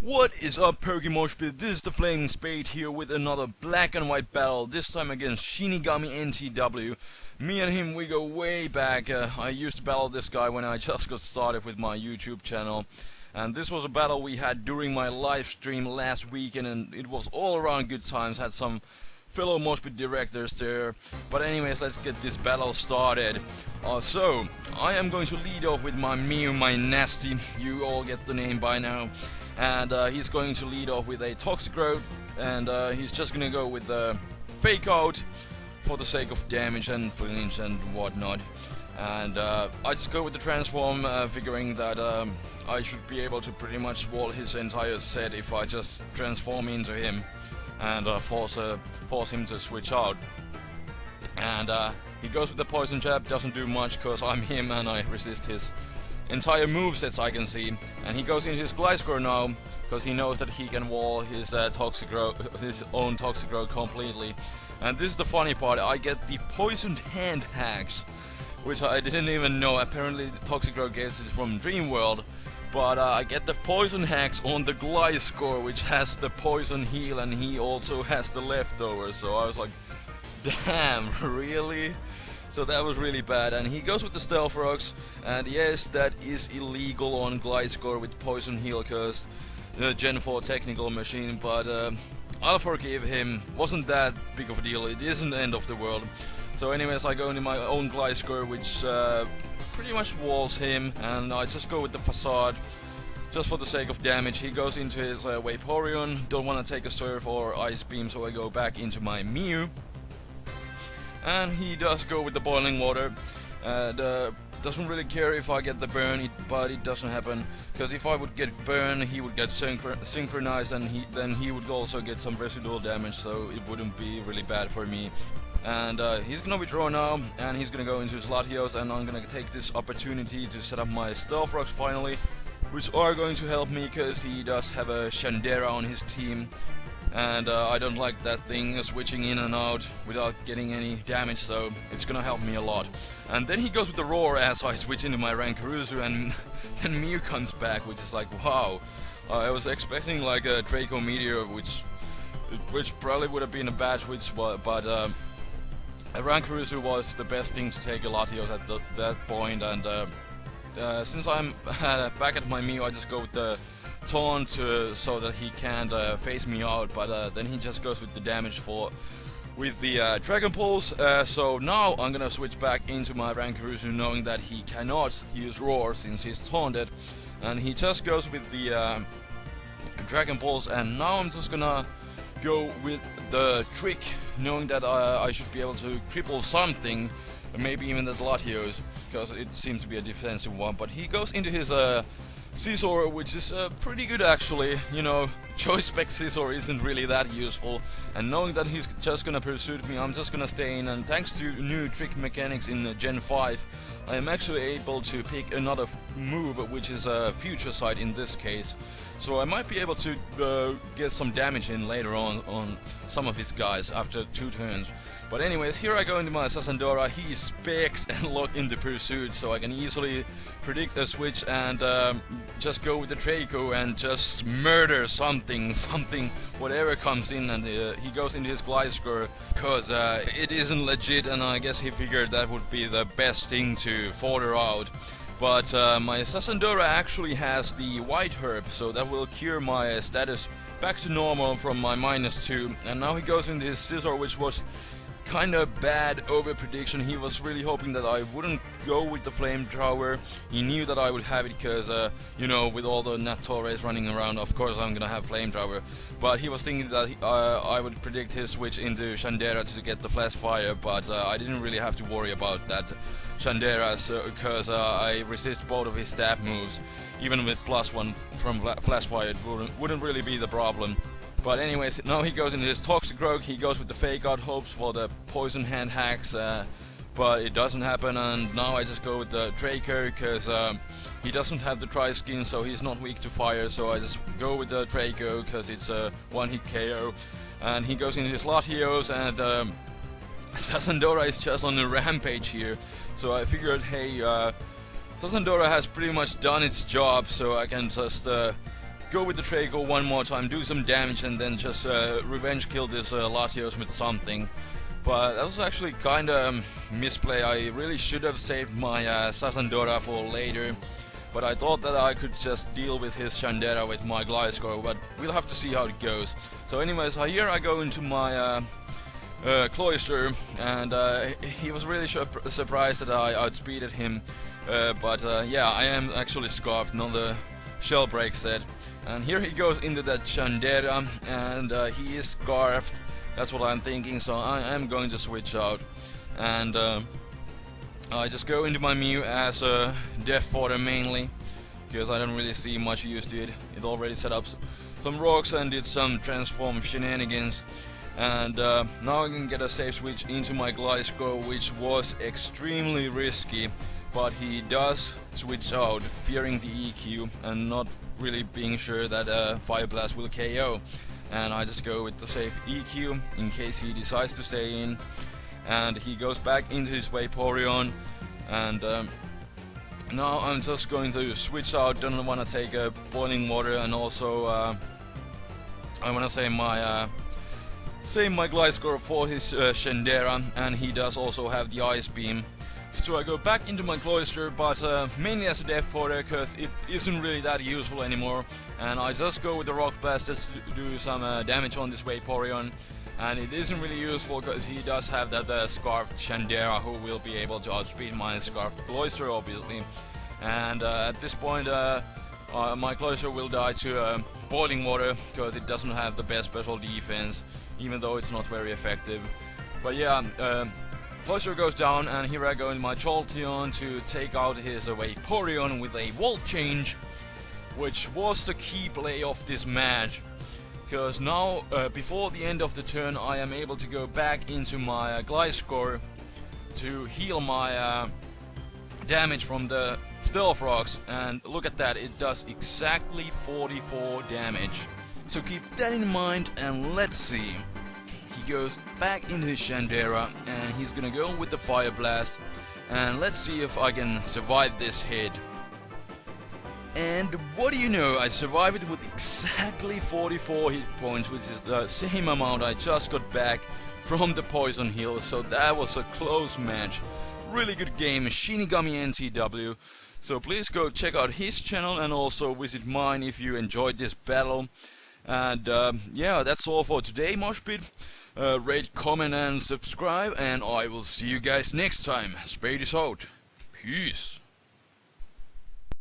What is up, PokeMoshPit? This is TheFlamingSpade here with another black and white battle, this time against ShinigamiNTW. Me and him, we go way back. I used to battle this guy when I just got started with my YouTube channel. And this was a battle we had during my live stream last weekend, and it was all around good times. Had some fellow Moshpit directors there. But anyways, let's get this battle started. So, I am going to lead off with my Mew, my Nasty. You all get the name by now. And he's going to lead off with a Toxicroak, and he's just gonna go with the Fake Out for the sake of damage and flinch and whatnot. And I just go with the Transform, figuring that I should be able to pretty much wall his entire set if I just transform into him and force him to switch out. And he goes with the Poison Jab, doesn't do much because I'm him and I resist his entire movesets I can see, and he goes into his Gliscor now because he knows that he can wall his own Toxicroak completely. And this is the funny part, I get the poisoned hand hacks, which I didn't even know. Apparently the Toxicroak gets it from Dreamworld, but I get the poison hacks on the Gliscor, which has the poison heal, and he also has the leftovers. So I was like, damn, really? So that was really bad. And he goes with the Stealth Rocks, and yes, that is illegal on Gliscor with Poison Heal because Gen 4 technical machine, but I'll forgive him. Wasn't that big of a deal, it isn't the end of the world. So anyways, I go into my own Gliscor, which pretty much walls him, and I just go with the Facade just for the sake of damage. He goes into his Vaporeon, don't want to take a Surf or Ice Beam, so I go back into my Mew. And he does go with the Boiling Water, and doesn't really care if I get the burn, but it doesn't happen, because if I would get burn, he would get synchronized, and then he would also get some residual damage, so it wouldn't be really bad for me. And he's gonna withdraw now, and he's gonna go into his Latios, and I'm gonna take this opportunity to set up my Stealth Rocks finally, which are going to help me, because he does have a Shandera on his team. And I don't like that thing switching in and out without getting any damage, so it's gonna help me a lot. And then he goes with the Roar as I switch into my Rankaruzu, and then Mew comes back, which is like, wow. I was expecting like a Draco Meteor, which probably would have been a bad switch, but a Rankaruzu was the best thing to take a Latios at that point. And since I'm back at my Mew, I just go with the Taunt so that he can't face me out, but then he just goes with the damage with the Dragon Pulse. So now I'm gonna switch back into my Rankaruzu, knowing that he cannot use Roar since he's taunted, and he just goes with the Dragon Pulse. And now I'm just gonna go with the Trick, knowing that I should be able to cripple something, maybe even the Latios, because it seems to be a defensive one. But he goes into his Scizor, which is pretty good actually. You know, Choice Spec Scizor isn't really that useful, and knowing that he's just gonna pursue me, I'm just gonna stay in, and thanks to new trick mechanics in Gen 5, I am actually able to pick another move, which is a Future Sight in this case. So I might be able to get some damage in later on some of his guys after 2 turns. But anyways, here I go into my Sassandora. He specs and locked into Pursuit, so I can easily predict a switch and just go with the Draco and just murder something, whatever comes in. And he goes into his Gliscor because it isn't legit, and I guess he figured that would be the best thing to fodder out. But my Sassandora actually has the White Herb, so that will cure my status back to normal from my -2. And now he goes into his Scizor, which was kind of bad over prediction. He was really hoping that I wouldn't go with the Flamethrower. He knew that I would have it because, you know, with all the Natores running around, of course I'm gonna have Flamethrower. But he was thinking that I would predict his switch into Shandera to get the Flash Fire, but I didn't really have to worry about that Shandera, because I resist both of his stab moves. Even with +1 from Flash Fire, it wouldn't really be the problem. But anyways, now he goes into his Toxicroak. He goes with the Fake Out, hopes for the Poison Hand hacks, but it doesn't happen. And now I just go with the Draco because he doesn't have the Tri-Skin, so he's not weak to fire. So I just go with the Draco because it's a one-hit KO. And he goes into his Latios, and Sassandora is just on a rampage here. So I figured, hey, Sassandora has pretty much done its job, so I can just go with the Draco one more time, do some damage, and then just revenge kill this Latios with something. But that was actually kinda misplay. I really should have saved my Sasandora for later. But I thought that I could just deal with his Shandera with my Gliscor, but we'll have to see how it goes. So anyways, here I go into my Cloyster, and he was really surprised that I outspeeded him. But yeah, I am actually scarfed, not the shell break set. And here he goes into that Shandera, and he is scarfed. That's what I'm thinking, so I am going to switch out. And I just go into my Mew as a Death Fodder mainly, because I don't really see much use to it. It already set up some rocks and did some transform shenanigans. And now I can get a safe switch into my Gliscor, which was extremely risky. But he does switch out, fearing the EQ and not really being sure that Fire Blast will KO. And I just go with the safe EQ in case he decides to stay in. And he goes back into his Vaporeon, and now I'm just going to switch out. Don't want to take boiling water, and also I want to save my Gliscor for his Shandera, and he does also have the Ice Beam. So I go back into my Cloyster, but mainly as a Death Fodder, because it isn't really that useful anymore. And I just go with the Rock Blast just to do some damage on this Vaporeon. And it isn't really useful because he does have that Scarfed Shandera, who will be able to outspeed my Scarfed Cloyster, obviously. And at this point, my Cloyster will die to Boiling Water, because it doesn't have the best special defense, even though it's not very effective. But yeah, Cloyster goes down, and here I go in my Jolteon to take out his Vaporeon with a Volt Change, which was the key play of this match. Because now, before the end of the turn, I am able to go back into my Gliscor to heal my damage from the Stealth Rocks, and look at that, it does exactly 44 damage. So keep that in mind, and let's see. He goes back into his Shandera, and he's gonna go with the Fire Blast, and let's see if I can survive this hit. And what do you know, I survived it with exactly 44 hit points, which is the same amount I just got back from the Poison Heal, so that was a close match. Really good game, ShinigamiNTW. So please go check out his channel and also visit mine if you enjoyed this battle. And yeah, that's all for today, MoshPit. Rate, comment and subscribe, and I will see you guys next time. Spade is out. Peace.